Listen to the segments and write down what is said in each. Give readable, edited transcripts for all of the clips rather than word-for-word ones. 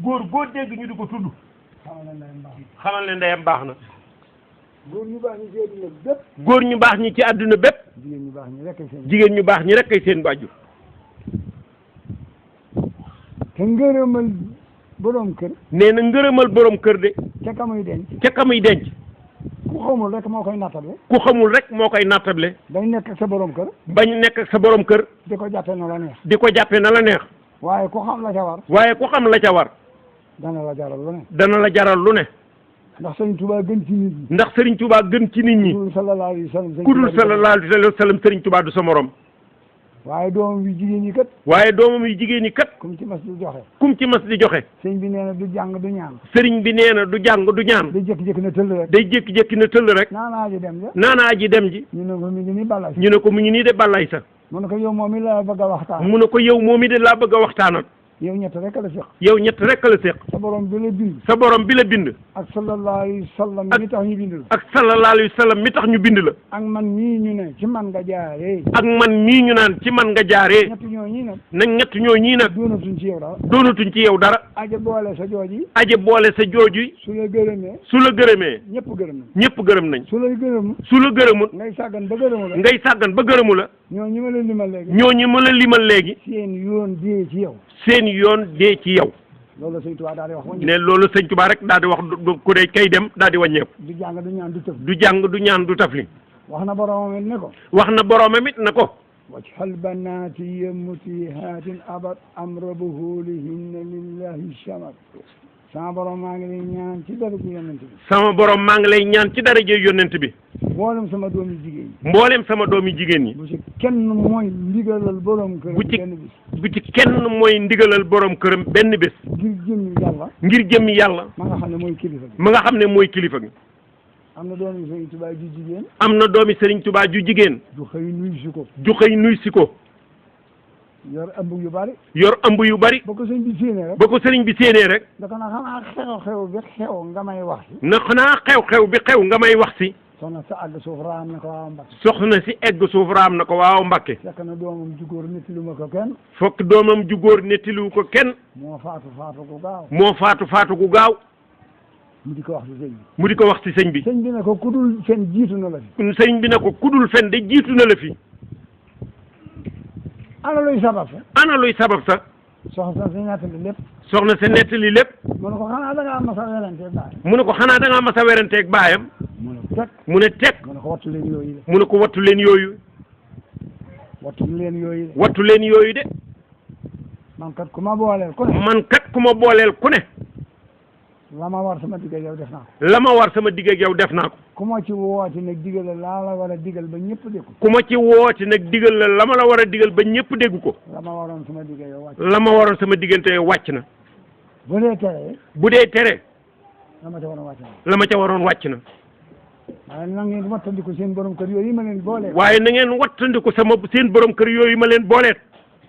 góor goo dégg ñu di ko tudd xamal ne ndeyam baax na góor ñu baax ñi ci àdduna bépp góor ñu baax ñi ci àdduna bépp jigéen ñu baax ñi rek seen jigéen ñu baax ñi rek kay seen waajur te ngërëmal borom kër nee na ngërëmal borom kër de ca kamuy denc ca kamuy denc ku xamul rek moo koy nattable ku xamul rek moo koy nattable dañ nekk ak sa borom kër bañ nekk ak sa borom kër di ko jàppe na la neex di ko jàppe na la neex waaye ku xam la ca war waaye ku xam la ca war dana la jaral lu ne dana la jaral lu ne ndax Sëriñ Tuubaa gën ci nit ñi ndax Sëriñ Tuubaa gën ci nit ñi ku dul sallallahu alayhi wa sallam ku dul sallallahu alayhi wa sallam Sëriñ Tuubaa du sa morom waaye doomam yu jigéen ñi kat waaye doomam yu jigéen ñi kat kum ci mas di joxe kum ci mas di joxe sëñ bi nee na du jàng du ñaan sëriñ bi nee na du jàng du ñaan day jékki-jékki na tëll rek day jékki-jékki na tëll rek naanaa ji dem ja naanaa ji dem ji ñu ne ko mi ngi ni balay ñu ne ko mu ngi nii de ballay sa mu ne ko yow moom mi la bëgg a waxtaan mu ne ko yow moom i de laa bëgg a waxtaanal yow ñett rek la séq yow ñett rek la séq sa borom bi la bind sa borom bi la bind ak sallallahu alayhi wa sallam mi tax ñu bind la ak sallallahu alayhi wa sallam mi tax ñu bind la ak man mii ñu ne ci man nga jaaree ak man mii ñu naan ci man nga jaaree ñett ñoo ñii nag nag ñett ñoo ñii nag doonatuñ ci yow dara doonatuñ ci yow dara aja boole sa jooji aje boole sa jooju su la gërëmee su la gërëmee ñëpp gërëm nañ ñëpp gërëm nañ su lay gërëm su la gërëmul ngay sàggan ba gërëmu la ngay sàggan ba gërëmu la ñoo ñi ma leen limal léegi ñooñu ma la limal léegi seen yoon dee ci yow seen yoon dee ci yow loolu Sëñ Tuubaa daal di wax wañ ne loolu Sëñ Tuubaa rek daal di wax ku dee kay dem daal di wàññeeku du jàng du ñaan du tëf du jàng du ñaan du tafli wax na boromam it ne ko wax na boroomam it na ko wajhal banaati yamutihaatin abad amra buhulihinna lillahi shamat sama borom maa ngi lay ñaan ci dara ji yonent bi sama borom maa ngi lay ñaan ci daraja yonent bi mboolem sama doomi jigéen ñi mboolem sama doomi jigéen ñi bu ci kenn mooy ndigalal borom kër bu ci benn bis bu ci kenn mooy ndigalal borom këram benn bés ngir jëmmi yàlla ngir jëmmi yàlla ma nga xam ne mooy kilifa bi ma nga xam ne mooy kilifa gi am na doomi Sëriñ Tuubaa ju jigéen am na doomi Sëriñ Tuubaa ju jigéen du xëy nuyu si ko ju xëy nuy si ko yor ëmb yu bari yor ëmb yu bari ba ko sëñ bi séenee rek ba ko sëriñ bi séenee rek da ko na xanaa xew-xew bi xew nga may wax si na xanaa xew-xew bi xew nga may wax si soxna sa àgg suuf raam ne ko waaw Mbàkke soxna si egg suuf raam na ko waaw Mbàkke fekk na doomam ju góor nit lu ma ko kenn fokk doomam ju góor nettaliwu ko kenn moo faatu faatu gu gaaw moo faatu faatu gu gaaw mu di ko wax si sëñ bi mu di ko wax ci sëñ bi sëñ bi ne ko kudul fen jiitu na la fi sëñ bi ne ko kudul fen de jiitu na la fi ana luy sabab sa ana luy sabab sa soxna sa ñaatali lépp soxna sa nettali lépp mu ne ko xanaa da ngaa mas a werante baay mu ne ko xanaa da ngaa mas a weranteeg baayam mu ne teg mu ne teg mu ne ko wattu leen yooyu de mu ne ko wattu leen yooyu wattu leen yooyu de wattu leen yooyu de man kat ku ma booleel ku ne man kat ku ma booleel ku ne la ma war sama digg yow def naa ko la ma war sama digg ak yow def naa ko ku ma ci woote nag digal la laa la war a digal ba ñëpp dégg ko ku ma ci woote nag digal la la ma la war a digal ba ñëpp dégg ko la ma waroon sama digg yow wàcc la ma waroon sama diggante yow wàcc na bu dee tere bu dee tere la ma ca waroon wàcc na la ma ca waroon wàcc na waaye na ngeen wattandiku seen borom kër yooyu ma leen boole waaye na ngeen wattandiku sama seen borom kër yooyu ma leen booleet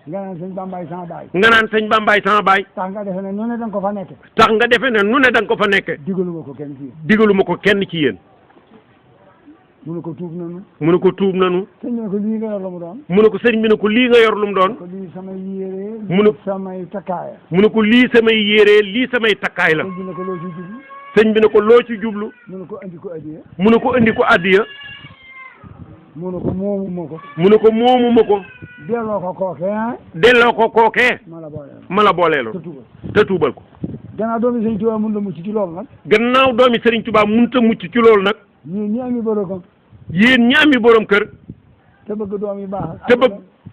nga naan sëñ Bambaay sama baay nga naan sëñ Bambaay sama baay tax nga defe ne noonu da nga ko fa nekke tax nga defe ne nu ne da nga ko fa nekke digaluma ko kenn ci yéen digaluma ko kenn ci yéen mu ne ko tuub nanu mu ne ko tuub nanu sëñ bi ne ko lii nga yor la mu doon mu ne ko sëriñ bi ne ko lii nga yor lu mu doon ko lii samay yére mu ne samay takkaaya mu ne ko lii samay yére lii samay takkaay la sëñ bi ne ko loo ci jublu sëñ bi ne ko loo ci jublu mu ne ko andi ko addiya mu ne ko andi ko addiya mu ne ko moomu ma ko mu ne ko moomu ma ko delloo ko kookee delloo ko kookee ma la booleel ma la booleeloon te tuubal te tuubal ko gannaaw doomi sëñ Tuubaa mun la mucc ci loolu nag gannaaw doomi Sëriñ Tuubaa mënut a mucc ci loolu nag ñun ñi ami borom yéen ñi ami borom kër te bëgg doom yu baax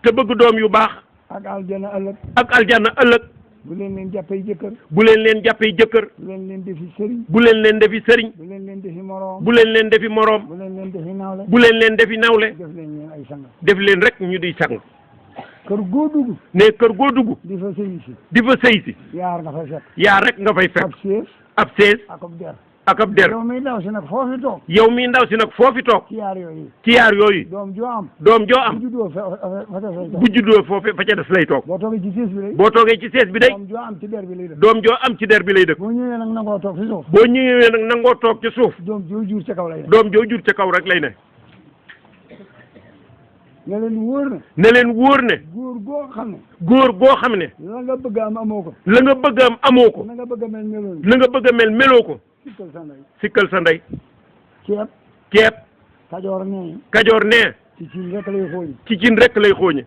te bëgg doom yu baax ak aljana ëllëg ak aljanna ëllëg bu leen jàppee jëkkër bu leen jàppee jëkkër bu leen defi sëriñ bu leen defi sëriñ bu leen defi moroom bu leen defi moroom bu leen defi nawle bu leen defi nawle def leen ñeen ay sang def leen rek ñu di sang kër goo dugg ne kër goo dugg di fa sëy si di fa sëy si yaar nga fay fekk yaa rek nga fay ab fekk sées ab sees ak ab der ak ab der yow mi daw si nag foofi toog yow mi ndaw si nag foofi toog ci yaar yooyu ci yaar yooyu doom joo am doom joo am bu juddoo fa des lay toog bu juddoo foofu fa ca des lay toog boo toogee ci sées bi lay boo toogee ci sees bi day doom joo am ci der bi lay def doom joo am ci der bi lay dëkk boo ñëwee nag nangoo toog fi suuf boo ñëwee nag nangoo toog ci suuf doom joo jur ca kaw lay def doom joo jur ca kaw rek lay ne ne leen wóor ne. ne leen wóor ne. góor goo xam ne. góor goo xam ne. la nga bëgg am amoo ko. la nga bëgg am amoo ko. na nga bëgg a mel meloo ko. na nga bëgg a mel meloo ko. sikkal sa ndey. sikkal sa ndey. ceeb. ceeb. kajoor nee. kajoor nee. ci cin rek lay xooñi. ci cin rek lay xooñe.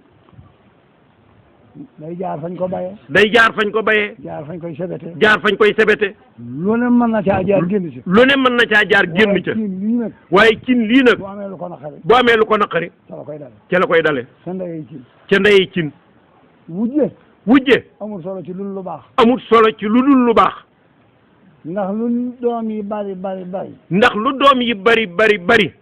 day jaar fañ ko bayee. day jaar fañ ko bayee. jaar fañ koy sebete. jaar fañ koy sebete. lu ne mën na caa jaar génn ci. lu ne mën na caa jaar génn ca. waaye cin lii nag. waaye cin lii nag. bu amee lu ko naqari. bu amee lu ko naqari. ca la koy dale. ca la koy dale. sa ndeyee cin. ca ndeyee cin. wujje. wujje. amul solo ci lu baax. amul solo ci lu dul lu baax. ndax lu doom yi bari. ndax lu doom yi bari.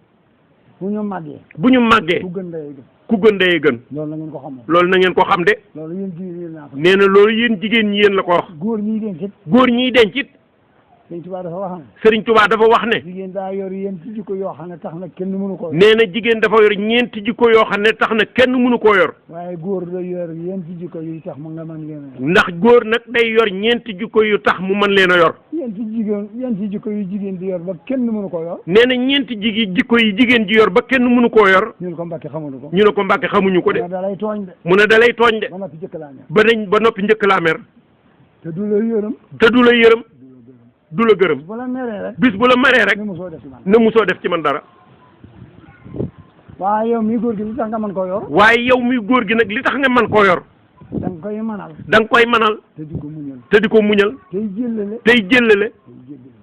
bu ñu màggee. bu ñu màggee. ku gën ndeyee gën. ku gën ndeyee gën. loolu na ngeen ko xam. loolu na ngeen ko xam de. loolu yéen jigéen yéen naa ko. nee na loolu yéen jigéen ñi yéen la ko wax. góor ñiy denc it. góor ñiy denc it. Sëriñ Tuubaa dafa wax ne. Sëriñ Tuubaa dafa wax ne. jigéen daa yor yéen ci jikko yoo xam ne tax na kenn mënu ko yor. nee na jigéen dafa yor ñeenti jikko yoo xam ne tax na kenn mënu koo yor. waaye góor da yor yéen ci jikko yi tax mu nga mën leen a yor. ndax góor nag day yor ñeenti jikko yu tax mu mën leen a yor. yéen ci jikko yu jigéen di yor ba kenn mënu ko yor. nee na ñeenti jikko yi jigéen ji yor ba kenn mënu koo yor. ñu ne ko Mbàkke xamuñu ko. ñu ne ko Mbàkke xamuñu ko de. mu ne dalay tooñ de. mu ne dalay tooñ de. ba noppi njëkk laa mer. ba noppi njëkk laa mer. te du la yërëm. te du la yërëm. du la gërëm. bu la meree rek. bis bu la meree rek. ne musoo def ci man. ne musoo def ci man dara. waaye yow mii góor gi li tax nga mën koo yor. waaye yow mii góor gi nag li tax nga mën koo yor. da nga koy mënal. da nga koy mënal. te di ko muñal. te di ko muñal. tey jëllale. tey jëllale.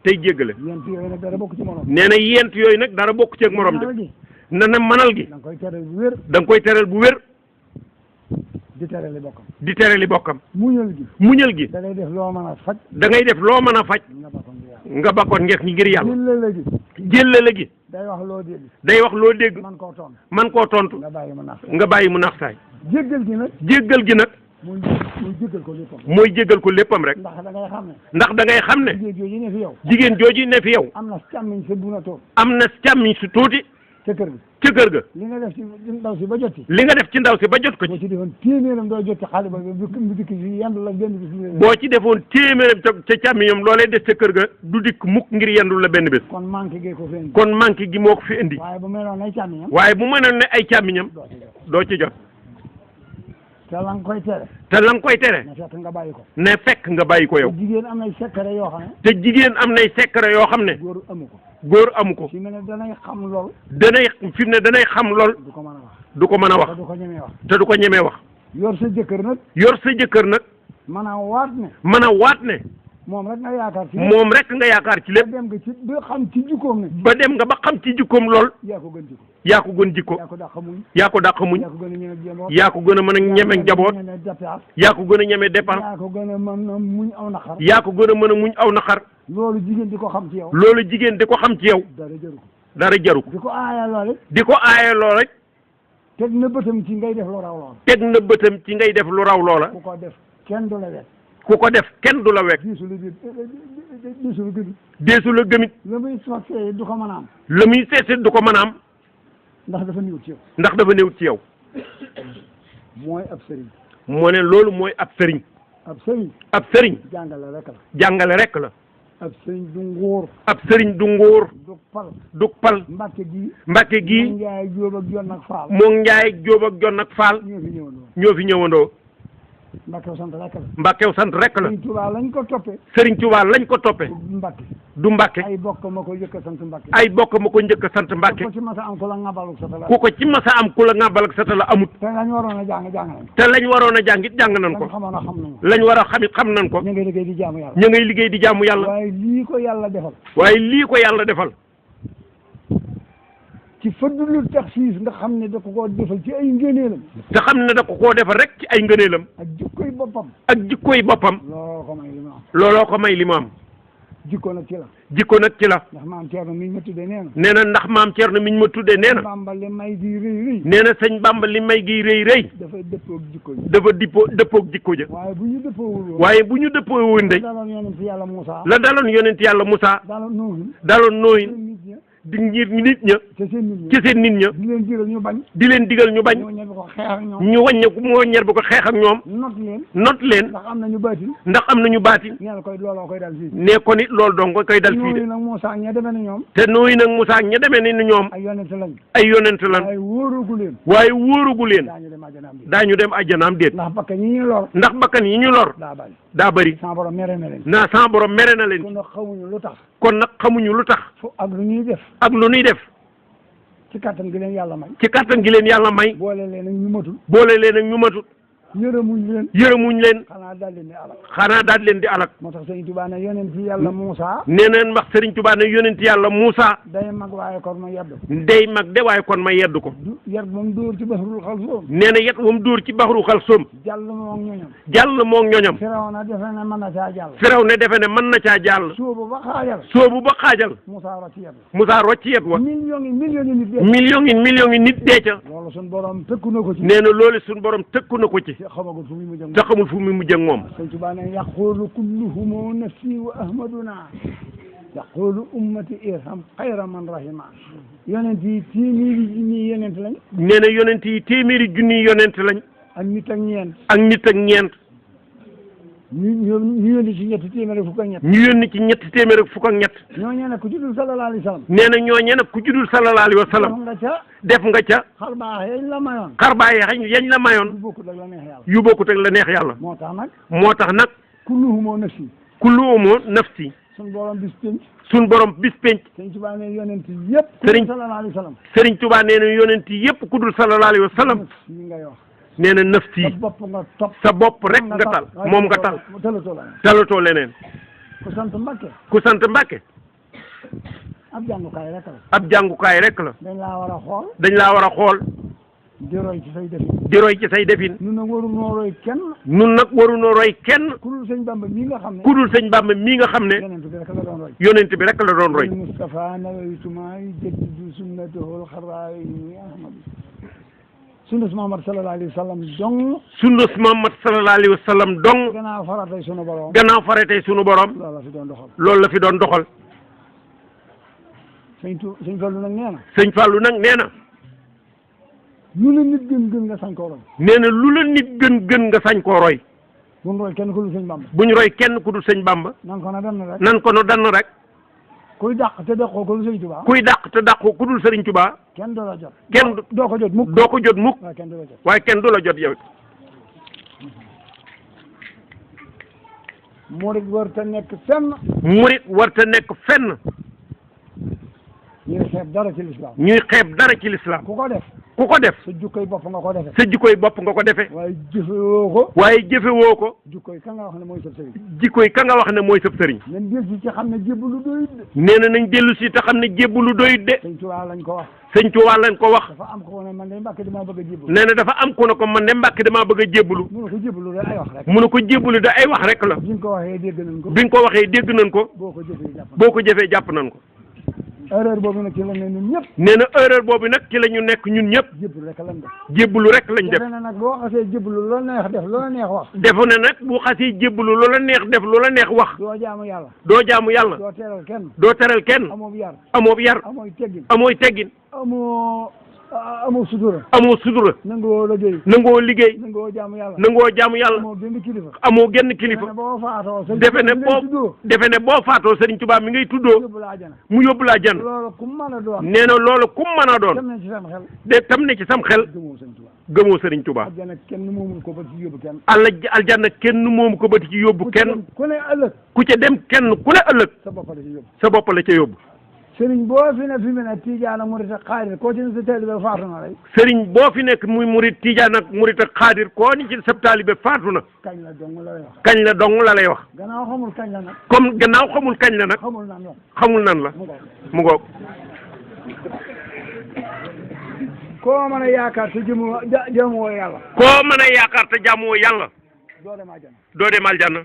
tey jéggale. yent yooyu nag dara bokk ci morom. nee na yent yooyu nag dara bokk ci ak morom de. na mënal gi. da nga koy teral bu wér. da nga koy teral bu wér. di terali bokkam. di terali bokkam. muñal gi. muñal gi. da ngay def loo mën a faj. da ngay def loo mën a faj. nga bakkoon ngir yàlla. nga bakkoon ngir yàlla. jëllale gi. jëllale gi. day wax loo dégg. day wax loo dégg. man koo tontu. man koo tontu. nga bàyyi mu nax. nga bàyyi mu nax saay. jéggal gi nag. jéggal gi nag. mooy jéggal ko léppam. mooy jéggal ko léppam rek. ndax da ngay xam ne. ndax da ngay xam ne. jigéen jooju ne fi yow. jigéen jooju ne fi yow. am na càmmiñ sa bu na toog. am na càmmiñ su tuuti. ca kër ga. ca kër ga. li nga def ci ndaw si ba jot ci. li nga def ci ndaw si ba jot ko boo ci. ci defoon téeméeram doo jot ci xale ba bu dikk si yendu la benn bis. boo ci defoon téeméeram ca càmmiñam loolee des ca kër ga du dikk mukk ngir yendu la benn bés. kon manqué gee ko fi indi. kon manqué gi moo ko fi indi. waaye bu meloon ay càmmiñam. waaye bu mënoon ne ay càmmiñam. doo ci jot. te la nga koy tere. te la nga koy tere. ne fekk nga bàyyi ko. ne fekk nga bàyyi ko yow. te jigéen am nay secret yoo xam ne. te jigéen am nay secret yoo xam ne. góor amu ko. góor amu ko. fi mu ne danay xam lool. fi mu ne danay xam lool. du ko mën a wax. du ko mën a wax. te du ko ñemee wax. te du ko ñemee wax. yor sa jëkkër nag. yor sa jëkkër nag. mën a waat ne. mën a waat ne. moom rek nga yaakaar ci. moom rek nga yaakaar ci lépp. ba dem nga ci ba xam ci jikkoom ne. ba dem nga ba xam ci jikkoom lool. yaa ko gën jikko. yaa ko gën jikko. yaa ko dàq muñ. yaa ko dàq muñ. yaa ko gën a ñeme njaboot. yaa ko gën a mën a ñeme njaboot. yaa ko gën a ñeme dépense. yaa ko gën a mën a muñ aw naqar. yaa ko gën a mën a muñ aw naqar. loolu jigéen di ko xam ci yow. loolu jigéen di ko xam ci yow. dara jaru ko. dara jaru ko. di ko aaya lool. di ko aaye lool rek. teg na bëtam ci ngay def lu raw loola. teg na bëtam ci ngay def lu raw loola. ku ko def kenn du la wekk. ku ko def kenn du la wekk. diisu la gëmit. deesu la gëmit. la muy sottee du ko mën a am. la muy seet du ko mën a am. ndax dafa néew ci yow. ndax dafa néew ci yow. mooy ab sëriñ. moo ne loolu mooy ab sëriñ. ab sëriñ. ab sëriñ. jàngale rek la. jàngale rek la. ab sëriñ du nguur. ab sëriñ du nguur. du pal. du pal. mbàkke gii. mbàkke gii. moom Njaay Jóob ak Jon ak Faal. moom Njaay Jóob ak Jon ak Faal. ñoo fi ñëwandoo. ñoo fi ñëwandoo. mbàkkew sant rek la. mbàkkew sant rek la. Sëriñ Tuubaa lañ ko toppee. Sëriñ Tuubaa lañ ko toppee. du mbàkke. du mbàkke. ay bokk ma ko njëkk a sant mbàkke. ay bokk ma ko njëkk a sant mbàkke. ku ko ci masa am ku la ŋabalu sa tala. ku ko ci masa am ku la ŋàbbal ak sa tala amut. te lañ waroon a jàng nañ ko. te lañ waroon a jàngit jàng nañ ko. lañ xamoon a xam nañ ko. lañ war a xamit xam nañ ko. ñu ngi liggéey di jaamu yàlla. ñu ngay liggéey di jaamu yàlla. waaye lii ko yàlla defal. waaye lii ko yàlla defal. ci fëddulu taxsiis nga xam ne da ko koo defal ci ay ngëneelam. te xam ne da ko koo defal rek ci ay ngëneelam. ak jikkoy boppam. ak jikkoy boppam. looloo ko may li mu am. looloo ko may li mu am. jikko nag ci la. jikko nag ci la. ndax maam Thierno mi ñu ma tuddee nee na. nee na ndax maam Thierno mi ñu ma tuddee nee na. Bamba li may gi rëy rëy. nee na sëñ Bamba li may gi rëy rëy. dafay dëppoog jikko ji. dafa dëppoog jikko ja. waaye bu ñu dëppoowul woon. waaye bu ñu dëppoo woon de. la daloon yonent yàlla Moussa. la daloon yonent yàlla Moussa. daloon Noohin. daloon Noohin. di ngir nit ña ci seen nit ñi ci seen nit ña di leen digal ñu bañ di leen digal ñu bañ ñoo ñebe ko xeex ak ñoom ñu wàññeeku moo ñer bu ko xeex ak ñoom not leen not leen ndax am nañu baatin ndax am nañu baati nee na koy looloo koy dal fii ne ko nit loolu dong koy dal fii de ñooñu nag Moussa ña demee ni ñoom te nooyu nag Moussa ña demee ni ñoom ay yonent lañ ay yonent lan ay wóorugu leen waaye wóorugu leen daañu dem àjjanaam bi daañu dem àjjanaam déet ndax bakkan ñi ñu lor ndax bakkan yi ñu lor daa bari daa bëri sama borom mere na leen na sa borom mere na leen kon nag xamuñu lu tax kon nag xamuñu lu tax fu ak lu ñuy def ak lu nuy def ci kattan gi leen yàlla may ci kattan gi leen yàlla may boole leen ak ñu matul boole leen ak ñu matut yërëmuñ leen yërëmuñ leen xanaa daal leen di alal xanaa daal leen di alak moo tax sëñ Tuubaa ne yonent yàlla Moussa nee na wax Sëriñ Tuubaa ne yonent yàlla Moussa day mag waaye kon ma yedd ko day mag de waaye kon ma yedd ko du yar ba mu dóor ci baxrul xalsoom nee na yet wam dóor ci baxru xalsoom jàll moom ñoñom jàll moog ñoñam Firawna defe ne mën na caa jàll firaw ne defe ne mën na caa jàll suubu ba xaajal soobu ba xaajal Moussa rocci yedd Moussa rocci yet wa millions yi nit dee millions yi nit dee ca loolu suñ borom tëkku na ko ci nee na loolu suñu borom tëkku na ko ci xamagul fu muy mujj te xamul fu mu mujj ak moom sëñ Tuubaa ne yaqulu kulluhumu nafsi wa ahmaduna yaqulu ummati irham xayra man rahima yonent yi téeméeri junni yonent lañ nee na yonent yi téeméeri junni yonent lañ ak nit ak ñeent ak nit ak ñeent ñu yónni ci ñetti téeméer ak fukk ak ñett ñu yónni ci ñetti téeméer ak fukk ak ñett ñooñee nag ku ci dul sallallahu alayhi wa sallam nee na ñooñee nag ku judul sallallahu alayhi wa sallam nga ca def nga ca xar baax yañ la mayoon xarbaaye yañ la du mayoon bokkut ak la neex yàlla yu bokkut ak la neex yàlla moo tax nag moo tax nag kulluhumu nafsi kullu umu nafsi suñ borom bis pénc suñ borom bis penc sëñ Tuubaa ne yonent yëpp Sëriñ sallallahu alayhi wa sallam Sëriñ Tuubaa nee na yonent yëpp ku dul sallallahu alayhi wa sallam li ngay wax nee na nafsi sa bopp nga topp sa bopp rek nga tal moom nga tal talatoo la talatoo leneen ku sant Mbàkke ku sant Mbàkke ab jàngukaay rek la ab jàngukaay rek la dañ laa war a xool dañ laa war a xool di roy ci say defin di roy ci say defin nun nag waru noo roy kenn nun nag warunoo roy kenn ku dul sëñ Bamba mii nga xam ne ku dul sëñ Bàmba mii nga xam ne yonent bi rek la doon roy yonent bi rek la doon roy Mustafa nawaytuma yujaddidu sunnatahu al-xarraa'ini ahmadu sunna si Muhammad sallallahu alayhi wa sallam dong sunna si Muhammad sallallahu alayhi wa sallam dong gannaaw faratay sunu borom gannaaw faratay sunu borom loolu la fi doon doxal loolu la fi doon doxal sëñ Fallu nag nee na sëñ Fallou nag nee na lu la nit gën nga sañ koo roy nee na lu la nit gën nga sañ koo roy bu ñu roy kenn ku dul sëñ Bamba bu ñu roy kenn ku dul sëñ Bamba nan ko na dem rek nan ko no dann rek kuy dàq te dàqoo ko lu sëñ Tuubaa kuy dàq te dàqu ku dul Sëriñ Tuubaa kenn doo la jot kenn doo ko jot mukk doo ko jot mukk waaye kenn du la jot waaye kenn du la jot yow murit war te nekk fenn murit warta nekk fenn ñuy xeeb dara ci lislaam ñuy xeeb dara ci lislaam ku ko def ku ko def sa jukkoy bopp nga ko defee sa jikkoy bopp nga ko defee waaye jëfewoo ko waaye jëfewoo ko jukkoy ka nga wax ne mooy sa sëriñ jikkoy ka nga wax ne mooy sab sëriñ nañ del si ci xam ne jébbalu doyut de nee na nañ dellu si te xam ne jébbalu doyut de sëñ Tuubaa lañ ko wax sëñ Tuubaa lañ ko wax dafa am ko ne man de Mbàkke damaa bëgg a jébbalu nee na dafa am ku ne ko man de Mbàkke damaa bëgg a jébbalu mu ne ko jébbalu de ay wax rek mu ne ko jébbalu da ay wax rek la bi nga ko waxee dégg nañ ko bi nga ko waxee dégg nañ ko boo ko jëfee jàpp boo ko jëfee jàpp nañ ko erreur boobu nag ci la ne ñun ñëpp nee na erreur boobu nag ci la ñu nekk ñun ñëpp jébbalu rek lañ def jébbalu rek lañ def defe na nag boo xasee jébbalu loola neex def loola neex wax defu ne nag bu xasee jébbalu loola neex def loola neex wax doo jaamu yàlla doo jaamu yàlla doo teral kenn doo teral kenn amoo yar amoo yar amooy teggin amooy teggin amoo sutura amoo sutura nangoo liggéey nangoo liggéey nangoo jaamu yàlla nangoo jaamu yàlla amoo genn kilifa amoo genn kilifa boo faatoo sa defe ne boo faatoo Sëriñ Tuubaa mi ngay tuddoo yóbbu la àjjana mu yóbbu laa jan loolu ku mën a doon nee na loolu kum mën a doon dem nañ ci sam xel de tam ne ci sam xel gëmoo sëñ Tuubaa gëmoo Sëriñ Tuubaa àjjana kenn moomul ko ba ci yóbbu kenn aljanna kenn moomu ko bëti ci yóbbu kenn ku ne ëllëg ku ca dem kenn ku ne ëllëg sa bopp la ci yóbbu sa bopp la ca yóbbu sëriñ boo fi ne fi mu ne Tijaan ak Murit ak Xaadir koo ci ne sa taalibe faatu na rek sëriñ boo fi nekk muy murit tijaan ak murit ak xaadir koo ni ci sab taalibe faatu na kañ la dong la lay wax kañ la dong la lay wax gannaaw xamul kañ la nag comme gannaaw xamul kañ la nag xamul nan wax xamul nan la mu ngoog mu ngoog koo mën a yaakaar te jëmoo yàlla koo mën a yaakaar te jaamoo yàlla doo dem àjjana doo dem aljanna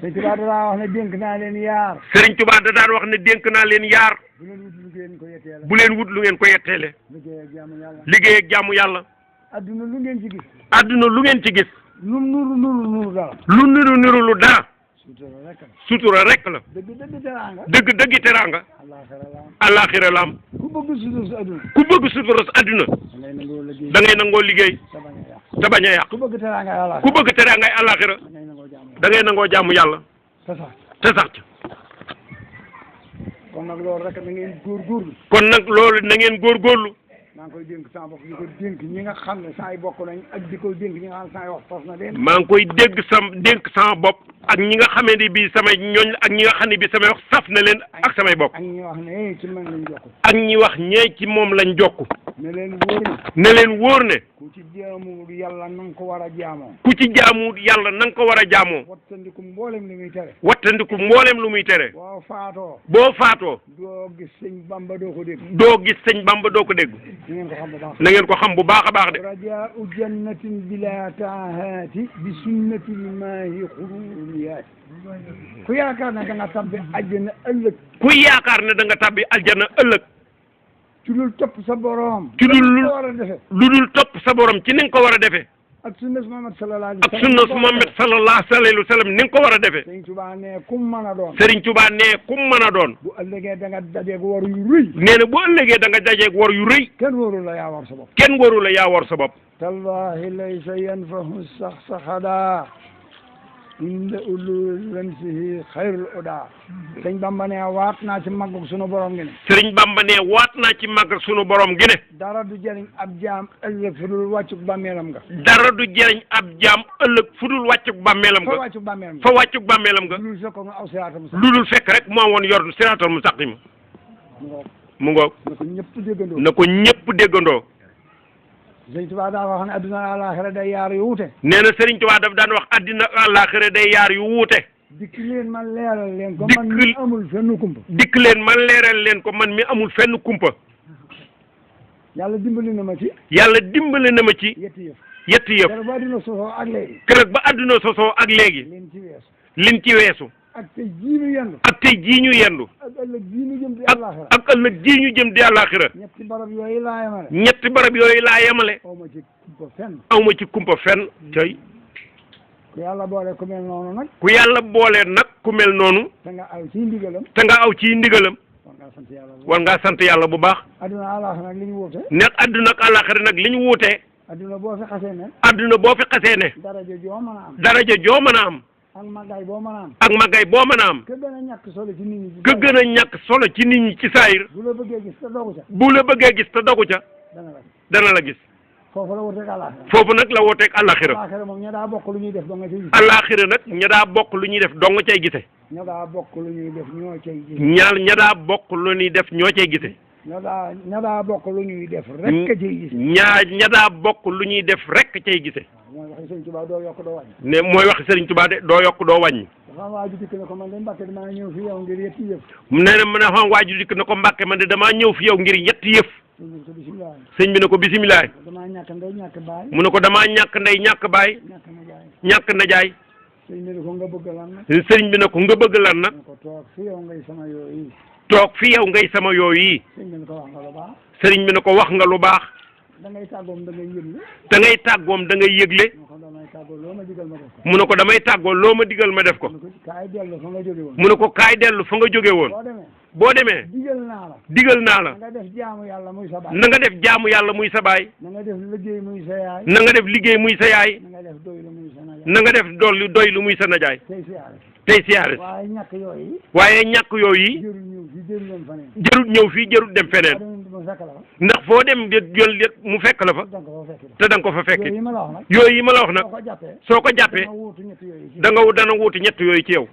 sëñ Tuubaa daa wax ne dénk naa leen yaar Sëriñ Tuubaa da daan wax ne dénk naa leen yaar bu leen wut lu ngeen ko yetteele bu leen wut lu ngeen ko yetteele liggéey ak jaamu yàlla liggéey ak jaamu yàlla adduna lu ngeen ci gis adduna lu ngeen ci gis lu nuru dara lu niru lu dara sutura rek la sutura rek la dëgg teraanga dëgg teraanga àllaaxira la àllaaxira la am ku bëgg sutur si adduna ku bëgg sutura àdduna da ngay nangoo liggéey te bañ a yàq ku bëgg teraanga yàlla ku bëgg teraangay àllaaxira da ngay nangoo jaamu yàlla te sax ci kon nag loolu rek na ngeen góorgóorlu kon nag loolu na ngeen góorgóorlu maa ngi koy dénk sama bopp di ko dénk ñi nga xam ne saa yi bokk nañ ak di ko dénk ñi nga xam ne saa yi wax fas na leen maa ngi koy dénk sama bopp ak ñi nga xamee ni bii samay ñooñ ak ñi nga xam ne bii samay wax saf na leen ak samay bopp ak ñi wax ne ci man lañ jokk ak ñi wax ñee ci moom lañ jokk ne leen wóor ne ne leen wóor ne ku ci jaamu yàlla na nga ko war a jaamoo ku ci jaamu yàlla na nga ko war a jaamoo wattandiku mboolem li muy tere wattandiku mbooleem lu muy tere boo faatoo boo faatoo doo gis sëñ Bamba doo ko dégg doo gis sëñ Bamba doo ko dégg na ngeen ko xam bu baax na ngeen ko xam bu baax a baax de rajaau jannatin bila taahati bi sunnatil maahi xurumiyaati ku yaakaar ne da nga tabbi àjjana ëllëg ku yaakaar ne da nga tàbbi aljana ëllëg ci dul topp sa boroom ci dul ko war a defe lu dul topp sa borom ci ni nga ko war a defee ak sunna su Muhammad sallallahu alayhi wa ak sallam sunna su Muhammad sallallahu alayhi wa sallam ni nga ko war a defee Sëñ Tuubaa ne kum mën a doon Serigne Touba ne kum mën a doon bu ëllëgee da nga dajeeg war yu rëy nee na bu ëllëgee da nga dajeeg war yu rëy kenn waru la yaa war sa bopp kenn waru la yaa war sa bopp tallahi laysa yanfahu saxsaxada inda ulul lansihi xayrul uda sëñ Bamba ne waat naa ci màggug sunu borom gi ne Serigne Bamba ne waat naa ci màgg sunu borom gi ne dara du jëriñ ab jaam ëllëg fu dul wàccug bàmmeelam nga dara du jëriñ ab jaam ëllëg fu dul wàccug bàmmeelam fa nga wàccug bàmmeelam fa wàccug bàmmeelam nga lu fekkoon nga aw siraatam mu lu dul fekk rek moo woon yor siraatal mustaqima mu ngoog na ko ñëpp déggandoo na ko ñëpp déggandoo sëñ Tuubaa daa wax ne adduna àllaaxira day yaar yu wuute nee na Serigne Touba daf daan wax addina àllaaxira day yaar yu wuute dikk leen ma leeral leen ko Dikk man mi amul fenn kumpa dikk leen ma leeral leen ko man mi amul fenn kumpa yàlla dimbali na ma ci yàlla dimbale na ma ci yetti yëf yetti yëpp dara ba adduna sosoo ak léegi keroog ba adduna sosoo ak léegi leen ci weesu liñ ci weesu ak tey jii ñu yendu ak tey jii ñu yendu ak ëllëg jii ñu jëm di ak àllaaxira ak ëllëg jii ñu jëm di àllaaxira ñetti barab yooyu laa yemale ñetti barab yooyu laa yemale aw ma ci kumpa fenn awma ci kumpa fenn tey ku yàlla boole ku mel noonu nag ku yàlla boole nag ku mel noonu te nga aw ci ndigalam te nga aw ci ndigalam war ngaa sant yàlla bu war ngaa sant yàlla bu baax adduna àllaaxira nag li ñu wuute nekk adduna ak àllaaxira nag li ñu wuutee adduna boo fi xasee ne adduna boo fi xasee ne daraja joo mën a am daraja joo mën a am ak màggaay boo mën a am ak magay boo mën a am ke gën a ñàkk solo ci nit ñi ci ka gën a ñàkk solo ci nit ñi ci saayir bu la bëggee gis te dogu ca bu la bëggee gis te dogu ca dana la gis dana la gis foofu la wuteeg àllaaxira foofu nag la wooteeg àllaaxira àllaaxira moom ña daa bokk lu ñuy def doo nga cay gis àllaaxira nag ña daa bokk lu ñuy def dong cay gise ña daa bokk lu ñuy def ñoo cay gis ña daa bokk lu ñuy def ñoo cay gise ña daa bokk lu ñuy def rek a cay gis ña daa bokk lu ñuy def rek cay gise mooy waxi sëñ Tuubaa doo yokk doo wàññi ne mooy wax Serigne Touba de doo yokk doo wàññi dafa am waa ju dikk ne ko man de Mbàkke damaa ñëw fi yow ngir yetti yëf nee na mu ne xam waaju dikk na ko Mbàkke man de damaa ñëw fi yow ngir ñetti yëf sëñ bi ko bisimilah sëñ bi ne ko bisimilah damaa ñàkk ndey ñàkk baay mu ne ko damaa ñàkk ndey ñàkk baay ñàkk na jaay ñàkk najaay sëñ bi ne ko nga bëgg lan nag sëriñ bi ne ko nga bëgg lan nag ne ko toog fi yow ngay sama yooyu toog fi yow ngay sama yooyu sëñ bi ne ko wax nga lu baax sëriñ bi ne ko wax nga lu baax da ngay tàggoom da ngay yëgle da ngay tàggoom da ngay yëgle mu ko damay tàggoo loo ma digal ma def ko mu ne ko damay tàggoo loo ma digal ma def ko mu ne ko kaay dellu fa nga jóge woon mu ne ko kaay dellu fa nga jóge woon boo demee boo demee digal naa la digal naa la na nga def jaamu yàlla muy sa baay na nga def jaamu yàlla muy sa baay na nga def liggéey muy sa yaay na nga def liggéey muy sa yaay na nga def doylu muy sa najaay na nga def doy lu muy sa najaay tey siyaare tey siyaare waaye ñàkk yooyu waaye ñàkk yooyu jërul ñëw fi jërul leen faneen jarut ñëw fii jarut dem feneen mu fekk la fa ndax foo dem jël mu fekk la fa da nga ko fa fekk te da nga ko fa fekk yooyu ma la wax nag yooyu yi ma la wax nag soo ko jàppee soo ko jàppee danga wuutu ñett yooyu ci dana wuti ñett yooyu ci yow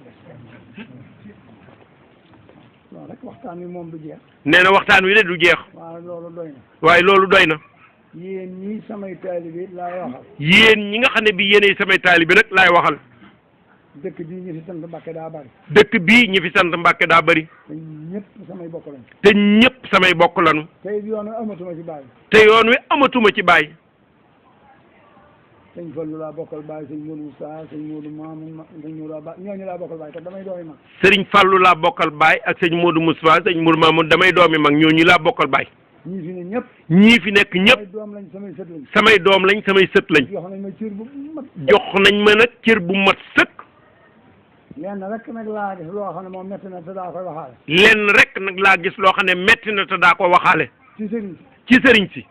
loolu rek waxtaan wi moom du jeex nee na waxtaan wi de du jeex waaye loolu doy na waaye loolu doy na yéen ñii samay taalibe laay waxal yéen ñi nga xam ne bi yéenay samay taalibe nag laay waxal dëkk bii ñu fi sant Mbàkke daa bari dëkk bii ñi fi sant Mbàkke daa bari te ñëpp samay bokk lañ te ñëpp samay bokk lanu tey yoon wi amatuma ci bàyyi te yoon wi amatuma ci baay sëñ Fallu laa bokkal bàyyi sëñ Modou Moussa sëñ Modou Mamoun sëñ Modou Ba ñooñu laa bokkal bàyyi te damay doomi mag Sëriñ Fallu laa bokkal baay ak sëñ Modou Moussa sëñ Modou Mamoun damay doomi mag ñooñu laa bokkal baay ñii fi ne ñëpp ñii fi nekk ñëpp samay doom lañ samay sët lañ samay doom lañ samay sët lañ jox nañ ma cër bu mat jox nañ ma nag cër bu mat sëkk lenn rek nag laa gis loo xam ne moom métti na te daa koy waxaale. lenn rek nag laa gis loo xam ne metti na te daa ko waxaale. ci sëriñ si. ci sëriñ si.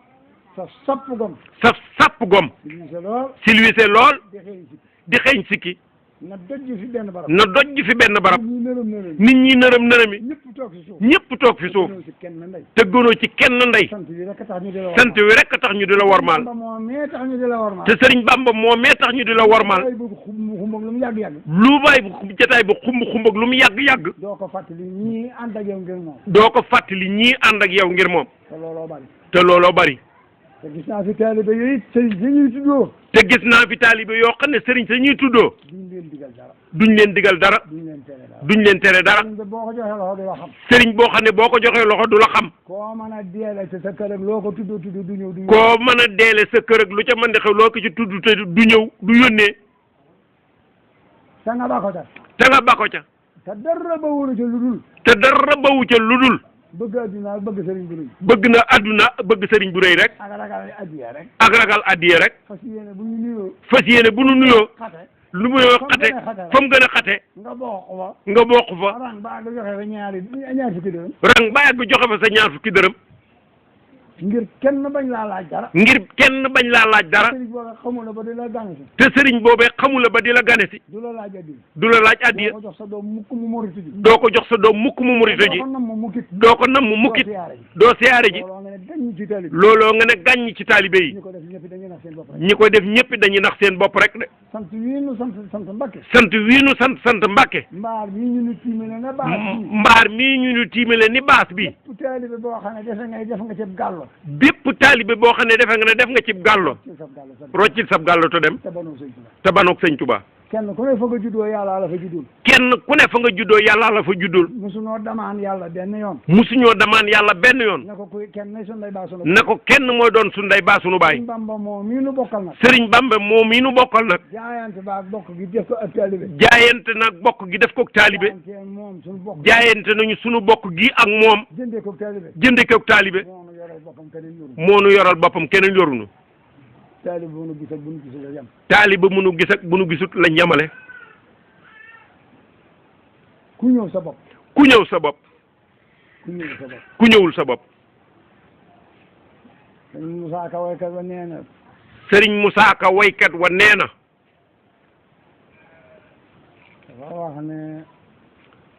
sa sapp gom. saf sapp gom. silvissé lool. silvissé lool. di xëy si. di xeeñ sikki. na doj fi benn barab. na doj fi benn barab. ñi nërëm nërëm. nit ñi nërëm nërëmi. ñëpp toog fi suuf. ñëpp toog fi suuf. ci kenn ndey. te gënoo ci kenn ndey. sant bi rek tax ñu di la sant wi rek tax ñu di la wormaal. moo mee tax ñu di la wormaal. te sëriñ Bamba moo mee tax ñu di la wormaal. ay bëgg xumb lu mu yàgg-yàgg. lu bay jataay bu xumb ak lu mu yàgg-yàgg. doo ko fàttali ñii ànd ak yow ngir moom. doo ko fàttali ñii ànd ak yow ngir moom. te looloo bari. te looloo bari. te gis naa fi taalibe yooyu it sëriñ sa ñuy tuddoo. te gis naa fi taalibe yoo xam ne sëriñ sa ñuy tuddoo. duñ leen digal dara. duñ leen digal dara. duñ leen tere dara. duñ leen tere dara. sëriñ bi boo ko joxee loxo du la xam. sëriñ boo xam ne boo ko joxee loxo du la xam. koo mën a deele te sa kër ak loo ko tuddoo tuddoo du ñëw du ñëw. koo mën a deele sa kër ak lu ca mën di xew loo ko ci tudd te du ñëw du yónnee. te nga ba ko ca. te nga ba ko ca. te dara ba wóolu ca lu dul. te dara bawu ca lu dul. bëgg adduna bëgg sëriñ bu rëy. bëgg na adduna bëgg sëriñ bu rëy rek. ak ragal addiya rek. ak ragal addiye rek. fas yéene bu ñu nuyoo. fas yéene bu nu nuyoo. xate. lu muy xate fa mu gën a xate. nga bokk fa. nga bokk fa. rang ba nga joxe fa ñaar fukki dërëm. rang ba yàgg joxe fa sa ñaar fukki dërëm. ngir kenn bañ laa laaj dara. ngir kenn bañ laa laaj dara. sëriñ boobu xamul la ba di la gane si. te sëriñ boobee xamula ba di la gane si. du la laaj addiya. du la laaj addiya. doo ko jox sa doom mukk mu moritu ji. doo ko jox sa doom mukk mu murito ji. doo ko nam mu mukkit. doo ko nam mu mukkit. doo siyaare ji. looloo nga ne dañ ci tali bi. looloo nga ne gàññ ci taalibe yi. ñi ko def ñëpp dañuy nax seen bopp rek. ñi ko def ñëpp dañuy nax seen bopp rek de. sant wii nu sant Mbakke. sant wii nu sant Mbàkke. mbaar mii ñu nu tiimale na baax bi. mbaar mii ñu nu tiimale ni baas bi. bépp taalibe boo xam ne def nga ci gàllo. bépp taalibe boo xam ne defe nga ne def nga ci gàllo. ci sab gàllo sa roccil sab gàllo to dem. te banoo sëñ Tuba. te banoog sëñ Tuba. kenn ku ne fa nga juddoo yàlla la fa juddul. kenn ku ne fa nga juddoo yàlla la fa juddul. mosunoo damaan yàlla benn yoon. musuñoo damaan yàlla benn yoon. na ko kuy kenn ne sun lay baa sunu. na ko kenn mooy doon suñ day baa sunu baay. Sëriñ Bamba moom mii nu bokkal nag. Sëriñ Bamba moom mii nu bokkal nag. jaayante ba ak bokk gi def ko ak taalibe. jaayante nag bokk gi def ko taalibe. jaayante moom suñu bokk. jaayante nañu sunu bokk gi ak moom. jëndee ko taalibe. jënde ko taalibe. moo nu yoral boppam keneen yoru. moo nu yoral boppam keneen yorunu. taalibe bu nu gis ak bu nu gisul la yem. taalibe bu nu gis ak bu nu gisut lañ yemale. ku ñëw sa bopp. ku ñëw sa bopp. ku ñëw sa bopp. ku ñëwul sa bopp. sëñ Moussa Ka waykat wa nee na. Sëriñ Moussa Ka waykat wa nee na. dafa wax ne.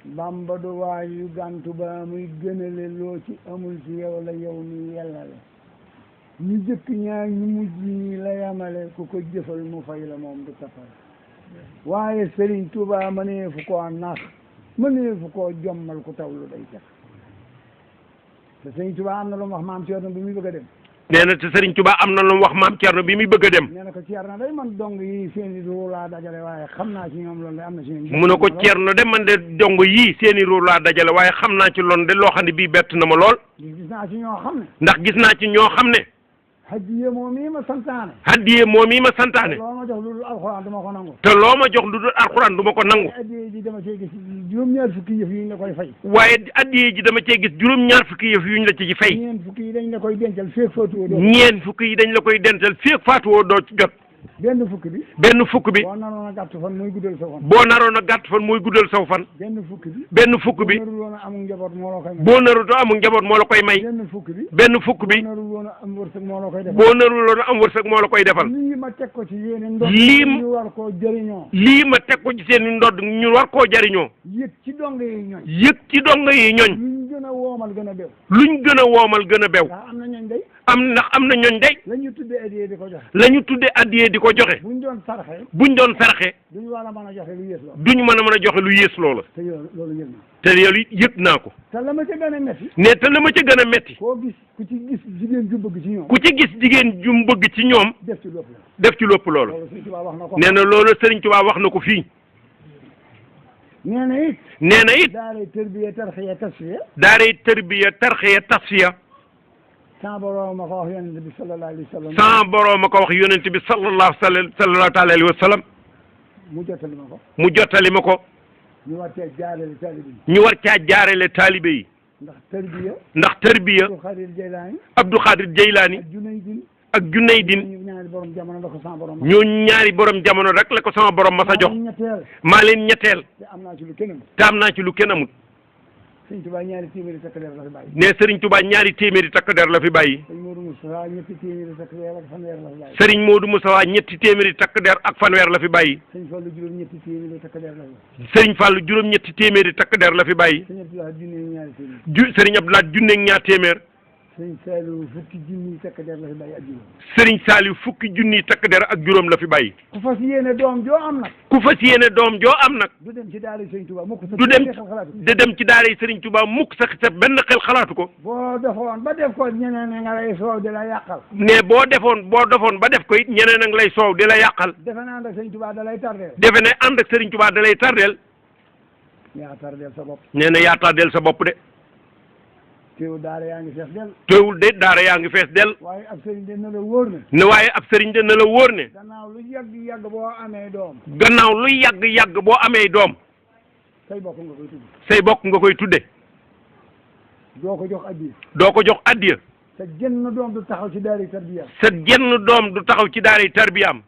Bamba du waay yu gàntu ba muy gënale loo ci amul ci yow la yow mi yellale. ñu jëkk ñaar ñu mujj ñi la yamale ku ko jëfal mu fay la moom du tapal. waaye Serigne Touba mënee fu koo nax mënee fu koo jommal ku taw lu day def. te Serigne Touba am na lu mu wax maam Thierno bi muy bëgg a dem. nee na te Sëriñ Tuba am na lu mu wax maam Thierno bi muy bëgg a dem. nee na ko Thierno day man dong yi seen i ruu laa dajale waaye xam naa ci ñoom loolu de am na ci ñoom. mu ne ko Thierno de man de dong yii seeni róor laa dajale waaye xam naa ci loon de loo xam ne bii bett na ma lool. gis naa ci ñoo xam ne. ndax gis naa ci ñoo xam ne. hadiye moom mii ma santaane. hadiye moom mii ma santaane. loo ma jox lu dul alxuraan du ma ko nangu. te loo ma jox lu dul alxuraan du ma ko nangu. hadiye ji dama cee gis juróom-ñaar fukki yëf yi ñu la koy fay. waaye hadiye ji dama cee gis juróom-ñaar fukki yëf yu ñu la ci fay. ñeent fukki yi dañ la koy dencal feeg faatuwoo doo. ñeent fukki yi dañ la koy dencal feeg faatuwoo doo ci jot. benn fukk bi. benn fukk bi. boo naroon a gàtt fan mooy guddal sa fan. boo naroon a gàtt fan mooy guddal saw fan. benn fukk bi. benn fukk bi. boo narul woon a amul njaboot moo la koy may. boo narutoo amul njaboot moo la koy may. benn fukk bi. benn fukk bi. boo narul woon a am wërsëg moo la koy defal. boo narul woon a am wërsëg moo la koy defal. lii ma teg ko ci yéene ndox. lii ñu war koo jëriñoo. lii ma teg ko ci seen ndodd ñu war koo jariñoo. yëg ci dong yi ñooñ. yëg ci dong yi ñooñ. luñ gën a woomal gën a bew. luñ gën a woomal gën a bew. ndax am na ñooñ day. ndax am na ñooñ day. la ñu tuddee addiyee di ko joxe. la ñu tuddee addiyee di ko joxe. buñ doon sarxe. buñ doon sarxe. duñ war a mën a joxe lu yées loolu. duñ mën a joxe lu yées loola. te loolu yëg na. te loolu yëg naa ko. te la ma ca gën a metti. ne te la ma ca gën a metti. koo gis ku ci gis jigéen ju bëgg ci ñoom. ku ci gis jigéen ju mu bëgg ci ñoom. def ci lépp la. def ci lépp loola. loolu Sëriñ Tuubaa wax na ko. nee na loolu Sëriñ Tuubaa wax na ko fii. nee na it. nee na it. daaray tërbiya tarxiya tasfiya. daaray tërbiya tarxiya tasfiya. sans borom ma ko wax yonent bi sallallahu alayhi wa sallam. sans borom ma ko wax yonent bi sallallahu taala alayhi wa sallam. mu jottali ma ko. mu jottali ma ko. ñu war cee jaarale taalibe yi. ñu war caa jaarale taalibe yi. ndax tërbiya. ndax tërbiya. Abdou Khadir Jeylaani. Abdou Khadir Jeylaani. ak Junaydin. ak Junaydin. ñaari borom jamono la ko sama borom. ñooñu ñaari borom jamono rek la ko sama borom ma sa jox. maa leen ñetteel. te am naa ci lu kenn amul. te am naa ci lu kenn amul. Sëriñ Tuubaa ñaari téeméeri takk der la fi bàyyi. ne Serigne Touba ñaari téeméeri takk der la fi bàyyi. Sëriñ Modou Moustapha ñetti téeméeri takk der ak fanweer la fi bàyyi. Serigne Modou Moustapha ñetti téeméeri takk der ak fanweer la fi bàyyi. Sëriñ Fallu juróom-ñetti téeméeri takk der la fi. Serigne Fallou juróom-ñetti téeméeri takk der la fi bàyyi. Serigne Abdoulaye junneeg ñaar téeméer. Sëriñ Saliou fukki junni takk der la fi bàyyi ak juróom. Serigne Saliou fukki junni takk der ak juróom la fi bàyyi. ku fas yéene doom joo am nag. ku fas yéene doom joo am nag. du dem ci daara Sëriñ Tuubaa mukk. du dem ci daara Serigne Touba mukk sax sa benn xel xalaatu ko. boo defoon ba def ko ñeneen nga lay soow di la yàqal. ne boo defoon ba def ko it ñeneen a ngi lay soow di la yàqal. defe naa ànd ak Sëriñ Tuubaa da lay tardeel. defe ne ànd ak Serigne Touba da lay tardeel. yaa tardeel sa bopp. nee na yaa tardeel sa bopp de. teewul daara yaa ngi fees del. teewul de daara yaa ngi fees del. waaye ab sëriñ de na la wóor ne. ne waaye ab sëriñ de na la wóor ne. gannaaw lu yàgg boo amee doom. gannaaw lu yàgg boo amee doom. say bokk nga koy tudde. say bokk nga koy tudde. doo ko jox addiya. doo ko jox addiya. sa jenn doom du taxaw ci daara tarbiyaam. sa jenn doom du taxaw ci daara tarbiyaam.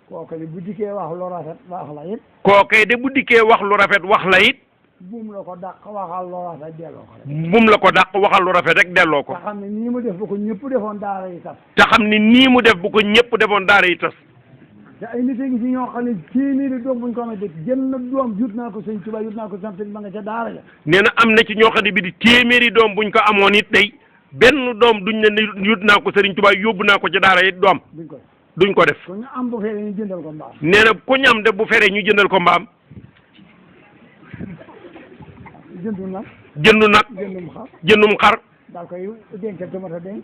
kooku de bu dikkee wax lu rafet wax la it. kooku de bu dikkee wax lu rafet wax la it. buum la ko dàq waxal lu rafet delloo ko rek. buum la ko dàq waxal lu rafet rek delloo ko. te xam ne nii mu def bu ko ñëpp defoon daara yi tas. te xam ne nii mu def bu ko ñëpp defoon daara yi tas. te ay nit a ngi ci ñoo xam ne téeméeri doom buñ ko amee de jënn doom jut naa ko Sëriñ Tuubaa jut naa ko sant ma nga ca daara ja. nee na am na ci ñoo xam ne bi di téeméeri doom buñ ko amoon it day benn doom duñ ne jut naa ko Sëriñ Tuubaa yóbbu naa ko ca daara it doom. duñ ko def. ku ñu am bu feree ñu jëndal ko mbaam. nee na ku ñu am de bu feree ñu jëndal ko mbaam. jëndu nag. jëndum xar. daal koy dencal ca mat a denc.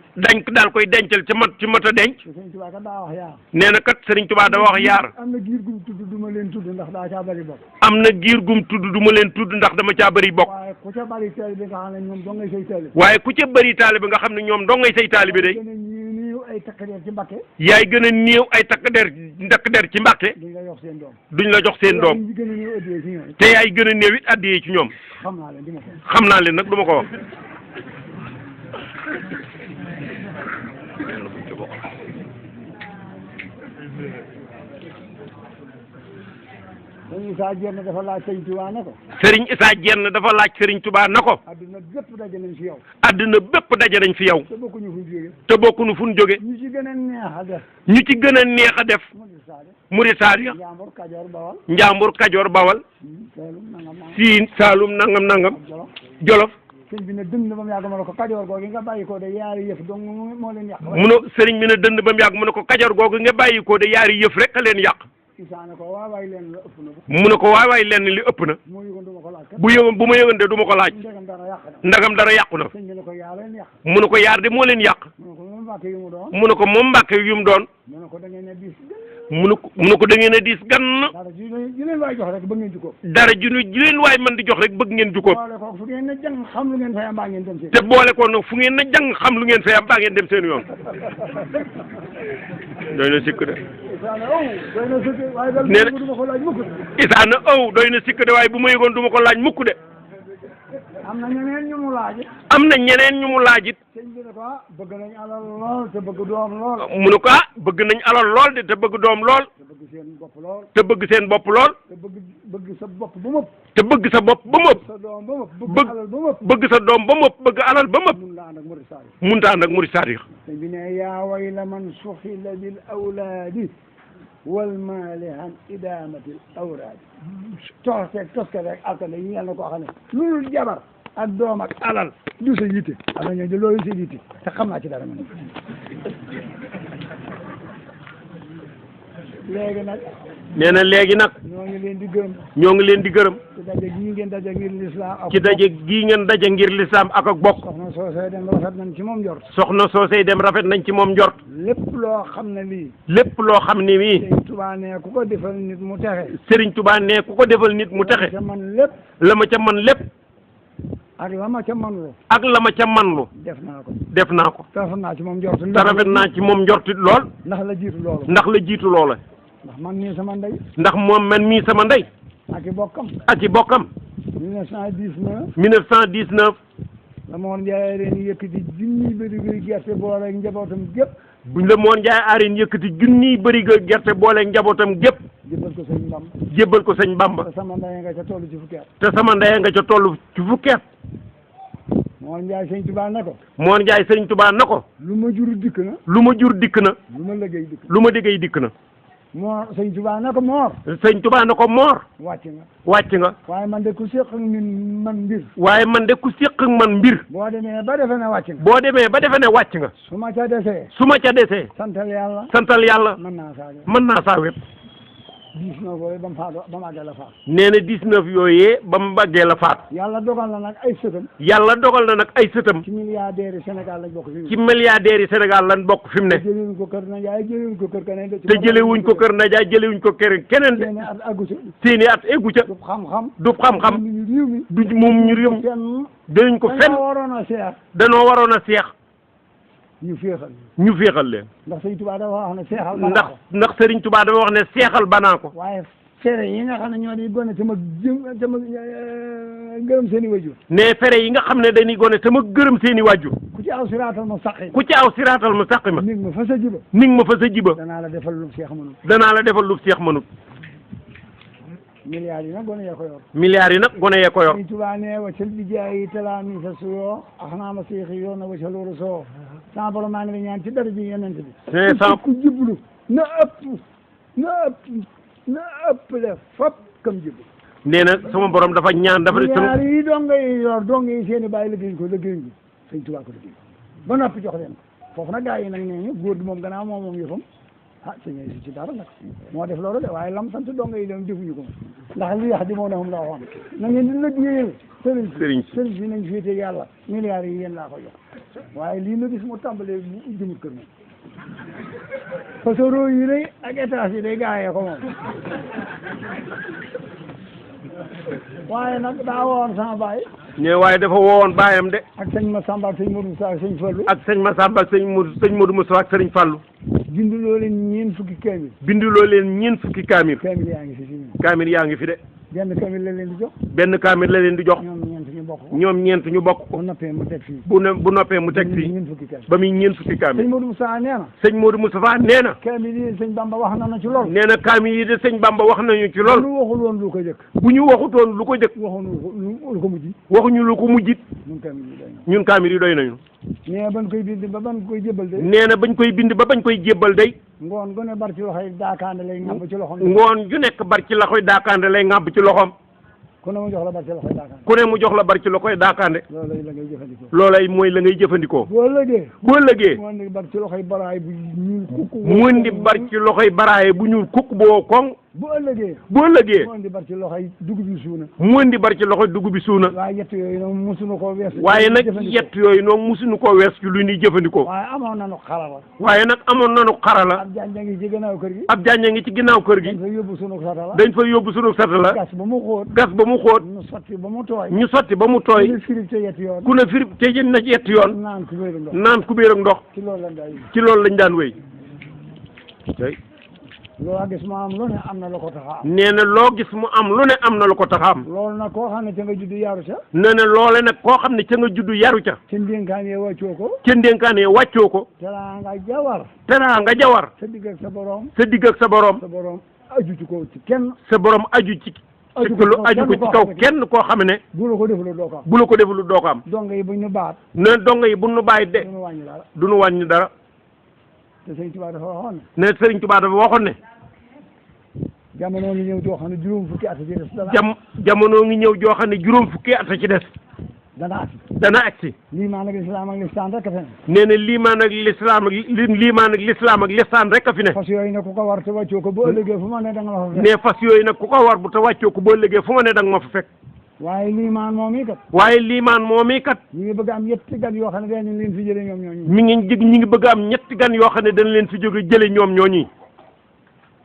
daal koy dencal ca mat a denc. Sëriñ Tuubaa kat daa wax yaar. nee na kat Sëriñ Tuubaa da wax yaar. am na giir gum tudd du ma leen tudd ndax daa caa bari bokk. am na giir gum tudd du ma leen tudd ndax dama caa bari bokk. waaye ku ca bari taalibe nga xam ne ñoom doo ngay say taalibe. waaye ku ca bari taalibe nga xam ne ñoom doo ngay say taalibe de. ay takk der ci Mbàkke. yaay gën a néew ay takk der ci Mbàkke. duñ la jox seen doom. duñ la jox seen doom. te yaay gën a néew it addiyee ci ñoom. xam naa leen di ma ko. xam naa leen nag du ma ko wax. Sëriñ Issa Diène dafa laaj Sëriñ Tuubaa ne ko. Sëriñ Issa Diène dafa laaj Sëriñ Tuubaa na ko. adduna bépp daje nañ fi yow. adduna bépp daje nañ fi yow. te bokkuñu fu ñu jóge. te bokkuñu fu ñu jóge. ñu ci gën a neex a def. ñu ci gën a neex a def. Murid Saadiq. Njàmbur Kajoor Bawal. Njàmbur Kajoor Bawal. Siin Saalum nangam. Jolof. sëñ bi ne dënd ba mu yàgg mu ne ko Kajoor googu nga bàyyi ko de yaari yëf donc moo leen yàq. mu ne sëriñ bi ne dënd ba mu yàgg mu ne ko Kajoor googu nga bàyyi ko de yaari yëf rek a leen yàq. Issa ne ko waawaay leen la ëpp na ko. mu ne ko waawaay leen li ëpp na. bu ma yëgoon du ma ko laaj. bu ma yëgoon de du ma ko laaj. ndagam dara yàqu na. sëñ bi ne ko yaa leen yàq. mu ne ko yaar de moo leen yàq. mu ne ko moom Mbàkke yu mu doon. mu ne ko moom Mbàkke yu mu doon. mu ne ko da ngeen a diis. mu ne ko da ngeen a diis gann. dara ju leen waay jox rek bëgg ngeen jukko. dara ju leen waay man di jox rek bëgg ngeen jukko. boole ko fu ngeen na jàng xam lu ngeen fay am baa ngeen dem seen. te boole ko nag fu ngeen na jàng xam lu ngeen fay am baa ngeen dem seen yoon. doy na sikk de. nee na Issa na doy na sikk de waaye bu ma yëgoon du ma ko laaj mukk de. am na ñeneen ñu mu laaj. am na ñeneen ñu mu laaj it. sëñ bi ne ko bëgg nañ alal lool te bëgg doom lool. mu ne ko bëgg nañ alal lool de te bëgg doom lool. te bëgg seen bopp lool. te bëgg seen bopp lool. te bëgg sa bopp ba mëpp. te bëgg sa bopp ba mëpp. sa doom ba mëpp. bëgg alal ba mëpp. bëgg sa doom ba mëpp bëgg alal ba mëpp. mun la ànd ak Murid Saadiq. mun ta ànd ak Murid Saadiq. sëñ bi ne yaa wayla man suxila bil awlaadi wal maali an idaamatil awraadi. toske rek alkane yi yàlla na koo xam ne loolu jabar ak doom ak alal du sa yitte am na ñooñu loolu sa yitte te xam naa ci dara ma ne léegi nag nee na léegi nag ñoo ngi leen di gërëm ci daje gii ngeen daje ngir lislaam ak ci daje gii ngeen daje ngir lislaam ak bokk soxna soosey dem rafet nañ ci moom njort soxna soosey dem rafet nañ ci moom njort lépp loo xam ne lii Sëriñ Tuubaa ne ku ko defal nit mu texe Sëriñ Tuubaa ne ku ko defal nit mu texe la ma ca man lépp la ma ca man lépp ak la ma ca manlu ak la ma ca manlu def naa ko te rafet naa ci moom njort te rafet naa ci moom njortit lool ndax la jiitu loolu ndax man mii sama ndey ndax moom man mii sama ndey ak i bokkam 1919 la Mor Ndiaye ren yëkkati junni bëri gerte boole ak njabootam gépp buñ la Mor Ndiaye Arène yëkkati junniy bëri ga gerte boole njabootam gépp jébbal ko sëñ Bamba. jébbal ko sëñ Bamba. te sama ndey nga ca toll ci fukki at. te sama ndey nga ca toll ci fukki at. Mor Ndiaye sëñ Tuubaa na ko. Mor Ndiaye sëñ Tuubaa na ko. lu ma jur dikk na. lu ma jur dikk na. lu ma liggéey dikk na. lu ma liggéey dikk na. Mor sëñ Tuubaa na ko Mor. sëñ Tuubaa na ko Mor. wàcc nga. wàcc nga. waaye man de ku séq ak ñun man mbir. waaye man de ku séq ak man mbir. boo demee ba defe ne wàcc nga. boo demee ba defe ne wàcc nga. su ma ca desee. su ma ca desee. santal yàlla. santal yàlla. mën naa saa wet. mën naa saa wet. 19 yooyu ba mu faatu ba mu àggee la faatu. nee na 19 yooyee ba mu bàggee la faatu. yàlla dogal na nag ay sëtam. yàlla dogal na nag ay sëtam. ci milliardaires yi Sénégal lañ bokk fi mu ne. ci milliardaires yi Sénégal lañ bokk fi mu ne. jëlewuñ ko kër Najaay jëlewuñ ko kër keneen. te jëlewuñ ko kër Najaay jëlewuñ ko kër keneen de. seeni at àggu ca. seeni at eggu ca. du xam-xam. du xam-xam. ñu réew mi. du moom ñu réew. kenn. dinañ ko fenn. dañoo waroon a seex. danoo waroon a seex. ñu féexal. ñu féexal leen. ndax Sëriñ Tuubaa dafa wax ne seexal. ndax Sëriñ Tuubaa dafa wax ne seexal banaa ko. waaye fere yi nga xam ne ñoo di gone te ma gërëm seen i wajur. ne fere yi nga xam ne dañuy gone te ma gërëm seen i wajur. ku ci aw siraatal ma saqi. ku ci aw siraatal ma saqi ma. nig ma fa sa jiba. nig ma fa sa jiba. danaa la defal lu seex mënut. danaa la defal lu seex mënut. milliards yi nag gone yee ko yor. milliards yi nag gone yee ko yor. Sëriñ Tuubaa ne waccal bi jaay talaami sa suyoo ax naa ma seexi yoon na waccal loolu soo sama borom maa ngi lay ñaan ci dara ji yonent bi. ku jublu na ëpp le fop kam jublu. nee na sama borom dafa ñaan dafa. ñaar yi donga yi yor donga yi seen i bàyyi liggéey ko Sëriñ Tuubaa ko liggéey ba noppi jox leen ko foofu nag gaa yi nag nee ñu góor gi moom gannaaw moom yëfam ah sëñ si ci dara nag moo def loolu de waaye lam sant donga yi dem defuñu ko ndax li yax di moo nahum la waxoon na ngeen di liggéeyal sëriñ si nañ féete yàlla milliards yi yéen laa ko jox waaye lii na gis mu tàmbalee mu jëmut kër moom parce que roo yi day ak étage yi day gaayee ko moom waaye nag daa woon sama baay. ne waaye dafa woowoon baayam de. ak sëñ Massamba ak sëñ Modou Moussa ak sëñ Fallou. ak sëñ Massamba ak sëñ Modou Moussa ak sëñ Fallou. binduloo leen ñeent fukki kaamil. binduloo leen ñeent fukki kaamil. kaamil yaa ngi fi si. kaamil yaa ngi fi de. benn kaamil la leen di jox. benn kaamil la leen di jox. ñoom ñeent ñu bokk ko. bu noppee mu teg fii. bu noppee mu teg fii. ba muy ñeent fukki kaamil. sëñ Modou Moussa nee na. sëñ Modou Moussa nee na. kaamil yi sëñ Bamba wax na ci lool. nee na kaamil yi de sëñ Bamba wax nañu ci lool. bu ñu waxul woon lu ko jëkk. bu ñu waxutoon lu ko jëkk. waxuñu lu ko mujj. waxuñu lu ko mujjit. ñun kaamil yi doy nañu. nee na bañ koy bind ba bañ koy jébbal day. nee na bañ koy bind ba bañ koy jébbal day. ngoon gu ne bar ci loxoy daakaande lay ŋàbb ci loxoom. ngoon ju nekk bar ci loxoy daakaande lay ŋàbb ci loxoom. ku ne mu jox la bar ci loxoy daakaande. ku ne mu jox la bar ci loxoy daakaande. loolay la ngay jëfandikoo. loolay mooy la ngay jëfandikoo. boo lëgee. mu indi bar ci loxoy baraay bu ñuul kukk. mu indi bar ci loxoy baraay bu ñuul kukk boo koŋ. bu ëllëgee. mu indi bar ci loxoy dugub bi suuna. mu indi bar ci loxoy dugub bi suuna. waaye yett yooyu noonu musuñu koo wees. waaye nag yett yooyu noonu musuñu koo wees ci lu ñuy jëfandikoo. waaye amoon nañu xarala. waaye nag amoon nañu xarala. ab jànja ngi ci ginnaaw kër gi. ab jànja ngi ci ginnaaw kër gi. dañ fa yóbbu sunu satala. gas ba mu xóot. ñu sotti ba mu tooy. ku ne firib te yett yoon. ku ne firib te na ci yett yoon. naan kubéer ak ndox. ci loolu lañ daan wéy. loo gis mu am lu ne am na lu ko tax a am. nee na loo gis mu am lu ne am na lu ko tax a am. loolu nag koo xam ne ca nga juddu yaru ca. nee na loole nag koo xam ne ca nga juddu yaru ca. ca ndénkaane wàccoo ko. ca ndénkaane wàccoo ko. teraanga jawar. teraanga jawar. sa digg ak sa borom. sa digg ak sa borom. sa borom aju ci ko ci kenn. sa borom aju ci. aju ko ci kaw kenn koo xam ne. bu la ko defulu doo ko am. bu la ko defulu doo ko am. donga yi buñ nu baat. ne donga yi buñ nu bàyyi de. du nu wàññi dara. te Sëriñ Tuubaa dafa waxoon ne. ne Sëriñ Tuubaa dafa waxoon ne. jamono ngi ñëw joo xam ne juróom fukki at ci des. jamono ngi ñëw joo xam ne juróom fukki at ci des. dana agsi. liimaan ak lislaam ak listaan rek a fi ne. nee na liimaan ak lislaam ak listaan rek a fi ne. fas yooyu nag ku ko war te wàccoo ko ba ëllëgee fu ma ne da nga ma fa fekk. ne fas yooyu nag ku ko war bu te wàccoo ko ba ëllëgee fu ma ne da nga ma fa fekk. waaye liimaan moom i kat. ñu ngi bëgg am ñetti gan yoo xam ne dañ leen fi jëlee ñoom ñooñu. ñu ngi bëgg am ñetti gan yoo xam ne dañ leen fi jóge jële ñoom ñooñu.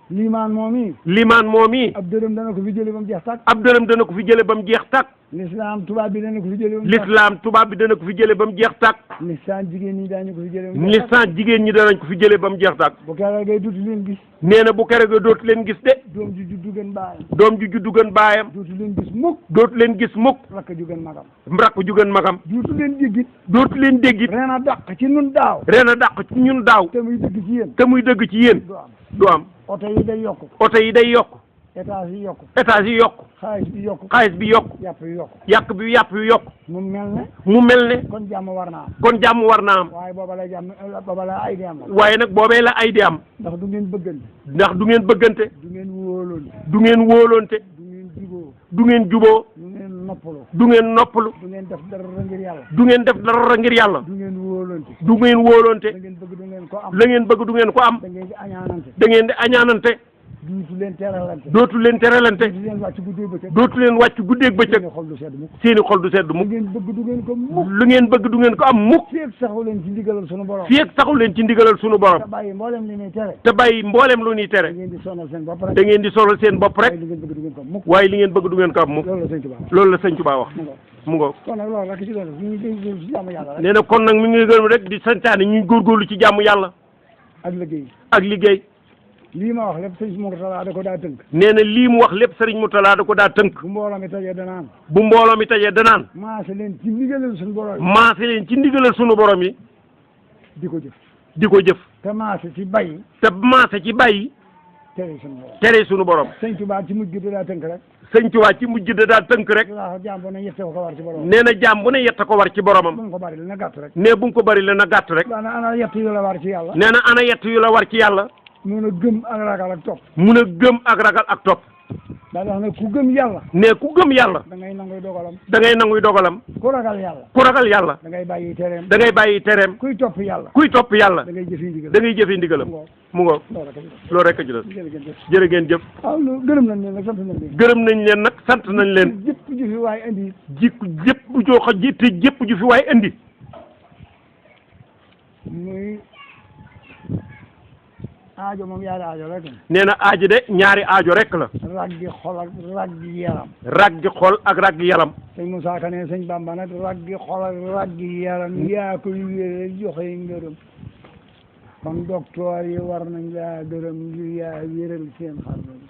limaan moom yi limaan moom yi ab dërëm dana ko fi jële ba mu jeex tàkk ab dërëm dana ko fi jële ba mu jeex tàkk l'islam tubaab bi dana ko fi jële ba mu l'islam tubaab bi dana ko fi jële ba mu jeex tàkk lisaan jigéen ñi daañu ko fi jële ba mu jeex tàkk lisaan jigéen ñi danañ ko fi jële ba mu jeex tàkk bu keroog ngay duutu leen gis nee na bu kere ga dootu leen gis de doom ju juddu gën baayam doom ju juddu gën baayam duutu leen gis mukk dootu leen gis mukk rakk ju gën magam rakk ju gën magam duutu leen jéggit dootu leen déggit ren a dàq ci nun daaw ren a dàq ci ñun daaw te muy dëgg ci yéen te muy dëgg ci yéen du am du am oto yi day yokku oto yi day yokk étage yi yokku étage yi yokk xaalis bi yokku xaalis bi yokk yàpp yi yokku yàpp bi yokk mu mel ne mu mel ne kon jàmm war naa am kon jàmm war naa am waaye booba la jàmm booba la ay di am waaye nag boobee la ay di am ndax du ngeen bëggante ndax du ngeen bëggante du ngeen wóoloonte du ngeen wóolonte du ngeen juboo du ngeen juboo du ngeen noppalu du ngeen noppalu du ngeen def dara ngir yàlla du ngeen def dara ngir yàlla du ngeen wóolonte du ngeen wóolonte da ngeen bëgg du ngeen ko am la ngeen bëgg du ngeen ko am da ngeen di añaanante da ngeen di añaanante duutu leen teralante dootu leen teralante duutu leen wàcc guddee bëccëg dootu leen wàcc guddeeg bëccëg seeni xol du sedd mukk seeni xol du sedd lu mukk ngeen bëgg du ngeen ko mukk lu ngeen bëgg du ngeen ko am mukk féeg saxu leen ci ndigalal sunu borom fii ak saxul leen ci ndigalal sunu te borom bàyyi mboolem li muy tere te bàyyi mboolem lu ñuy da tere ngeen di sonal seen bopp rek da ngeen di solal seen bopp rek waaye li ngeen bëgg du ngeen ko mukk waaye li ngeen bëgg du ngeen ko am mukk loolu la sëñ Tuubaa loolu la sëñ Tuubaa wax mu ngoog mu ngoog kon nag loolu rek ci doon ñu ngi ci jàmm yàlla rek nee na kon nag mi ngi gërëm rek di santaane ñuy góorgóorlu ci jàmm yàlla ak liggéey ak liggéey lii ma wax lépp sëñ Mourtala da ko daa tënk nee na lii mu wax lépp sëriñ Mourtala da ko daa tënk bu mbooloo mi tajee danaan bu mbooloo mi tajee danaan maase leen ci ndigalal suñu borom maase leen ci ndigalal sunu borom yi di ko jëf di ko jëf te maase ci bay te maase ci bàyyi tere suñu borom tere sunu borom sëñ Tuubaa ci mujj gi da daa tënk rek sëñ Tuubaa ci mujj da daa tënk rek waaw jàmbo ne yette ko war ci borom nee na jaam bu ne yett ko war ci boromam bu mu ko bari na gàtt rek ne bu mu ko bari la na gàtt rek daana ana yett yu la war ci yàlla nee na ana yett yu la war ci yàlla mun a gëm ak ragal ak topp mun a gëm ak ragal ak topp daal wax ne ku gëm yàlla ne ku gëm yàlla da ngay nanguy dogalam da ngay nanguy dogalam ku ragal yàlla ku ragal yàlla da ngay bàyyi tereem da ngay bàyyi tereem kuy topp yàlla kuy topp yàlla da ngay jëfi ndigal da ngay jëfe ndigalam mu ngoog loolu rek a loolu rek a ci des jërëjëf jërë ngeen jëf waaw lu gërëm nañ leen nag sant nañ leen gërëm nañ leen nag sant nañ leen jëpp ju fi waaye indi jikku jëpp joo xa jiite jëpp ju fi waaye indi muy aajo moom yaari aajo rek nee na aajo de ñaari aajo rek la raggi xol ak raggi yaram raggi xol ak raggi yaram sëñ Moussa Ka ne sëñ Bamba nag raggi xol ak raggi yaram yaa koy wéree joxe ngërëm kon docteur yi war nañ laa gërëm ngir yaa wéral seen xarala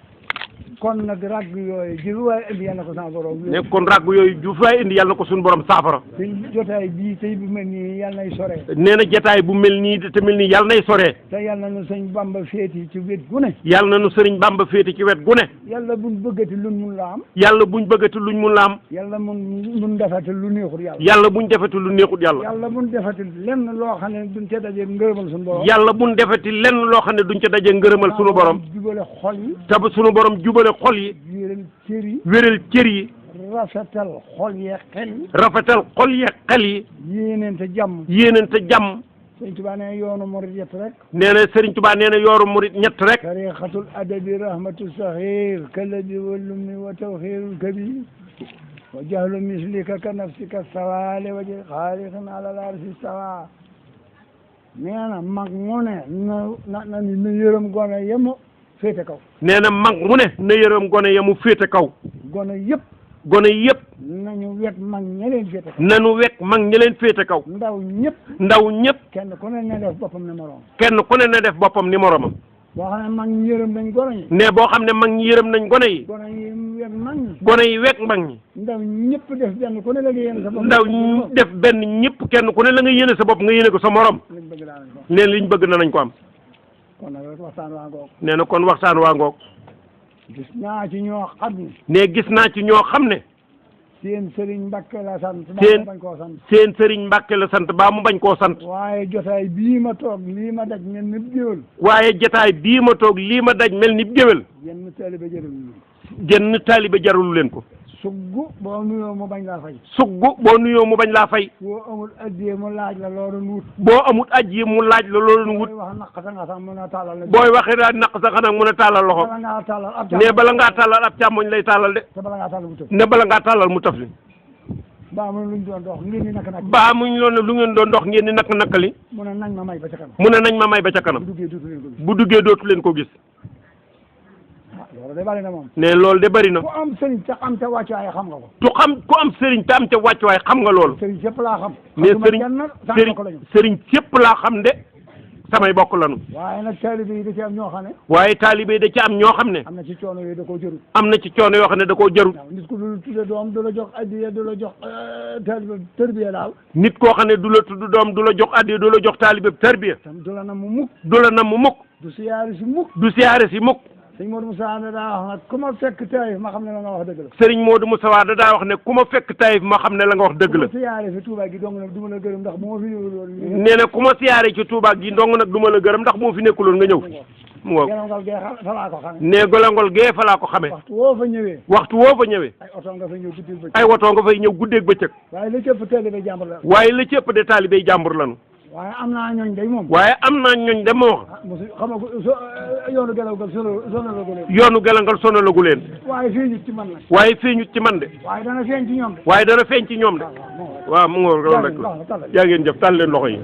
kon nag ragg yooyu ji lu waaye indi yàlla ko sama borom ne kon ragg yooyu ju fi waaye indi yàlla na ko suñu borom saafara sëñ jotaay bii tey bu mel nii yàlla nay sore nee na jataay bu mel nii te mel nii yàlla nay soree te yàlla na sëñ Bamba féeti ci wet gu ne yàlla na nu sëriñ Bamba féete ci wet gu ne yàlla buñ bëggati luñ mun la am yàlla buñ bëggati luñ mun la am yàlla mun defati lu neexul yàlla yàlla buñ defati lu neexut yàlla yàlla buñ defati lenn loo xam ne duñ ca daje ngërëmal suñu borom yàlla buñ defati lenn loo xam ne duñ ca daje ngërëmal sunu borom jubale xol yi te ba sunu borom jubale xol yi wéral cër yi wéral cër yi rafetal xol yi xel yi rafetal xol yi xel yi yéeneente jàmm yéenante jàmm sëñ Tuubaa ne yoonu murid yett rek nee na Sëriñ Tuubaa nee na yooru murit ñett rek tariqatul adabi rahmatu saxir kalabi walumni wa tawxirul kabir wa jahlu mislika ka nafsika sawale waji xaaliqin alal arsi sawa nee na mag mu ne na yërëm gone yemu féete kaw nee na mag mu ne na yërëm gone ya mu féete kaw gone yëpp gone yëpp nañu wet mag ña leen féete kaw nanu wekk mag ñi leen féete kaw ndaw ñëpp ndaw ñëpp kenn ku ne na def boppam ne moroom kenn ku ne na def boppam ni moromam boo xam ne mag ñi yërëm nañ gone ñi ne boo xam ne mag ñi yërëm nañ gone yi gone yi wet mag ñi gone yi wekk mag ñi ndaw ñëpp def benn ku ne la nga yéene sa bopp ndaw def benn ñëpp kenn ku ne la nga yéene sa bopp nga yéene ko sa morom lañ bëgg daa nañ ko nee liñ bëgg na nañ ko am kon nag rek waxtaan waa ngoog nee na kon waxtaan waa ngoog gis naa ci ñoo xam ne ne gis naa ci ñoo xam ne seen sëriñ Mbàkke la sant seen bañ koo sant seen sëriñ Mbàkke la sant baa mu bañ koo sant waaye jotaay bii ma toog lii ma daj mel ni géwél waaye jataay bii ma toog lii ma daj mel ni géwél yenn taalibe jërul genn taalibe jarul leen ko sugg boo nuyoo mu bañ laa fay sugg boo nuyoo mu bañ laa fay boo amul addiyee mu laaj la loolu wut boo amut aj yi mu laaj la loolu wut booy wax naqata nga sax mën a tàllal la booy waxee daal naq sa xanaa mën a tàllal loxo bala ngaa tàllal ab ne bala ngaa tàllal ab càmmoñ lay tàllal de te bala ngaa tàllal bu tëb ne bala ngaa tàllal mu taf li ba amul luñ doon dox ngeen ni naka nag baa muñ loon ne lu ngeen doon dox ngeen ni nak nakali mu ne nañ ma may ba ca kanam mu ne nañ ma may ba ca kanam bu duggee duutu leen ko gis bu duggee dootu leen ko gis loolu de bari na moom. ne loolu de bari na. ku am sëriñ te am te wàccuwaay xam nga ko. ku am sëriñ te am te wàccuwaay xam nga loolu. sëriñ sépp laa xam. mais sëriñ sépp laa xam de samay bokk lanu. waaye nag taalibe yi da ci am ñoo xam ne. waaye taalibe yi da ci am ñoo xam ne. am na ci coono yooyu da koo jërut. am na ci coono yoo xam ne da koo jërut. waaw nit ku dul tudde doom du la jox addiya du la jox taalibe tërbiya daal. nit koo xam ne du la tudd doom du la jox addiya du la jox taalibe tërbiya. tam du la nam mu mukk. du la nam mu mukk. du siyaare si mukk. du siyaare si mukk. sëñ Modou Moussa daa wax nag ku ma fekk Taïf ma xam ne la nga wax dëgg la. sëriñ Modou Moussa daa wax ne ku ma fekk Taïf ma xam ne la nga wax dëgg la. ku ma siyaare fi Touba gi dong nag du ma la gërëm ndax bu ma fi ñëwul nee na ku ma siyaare ci Touba gi dong nag du ma la gërëm ndax moo fi nekkuloon nga ñëw fi. mu ngoog gelongal gee fa laa ko xamee. nee golongol gee fa laa ko xamee. waxtu woo fa ñëwee. waxtu woo fa ñëwee. ay oto nga fay ñëw guddeeg bëccëg. ay woto nga fay ñëw guddeeg bëccëg. waaye la cëpp taalibe jàmbur la. waaye la cëpp de taalibe jàmbur lanu. waaye am naa ñooñ day moom. waaye am naa ñooñ de moo. mosu xam nga yoonu gelongal sonalagu leen. yoonu gelangal sonalagu leen. waaye feeñut ci man nag. waaye feeñut ci man de. waaye dana feeñ ci ñoom de. waaye dana feeñ ci ñoom de. waaw mu ngoog loolu rek la. yaa ngeen jëf tàll leen loxo yi.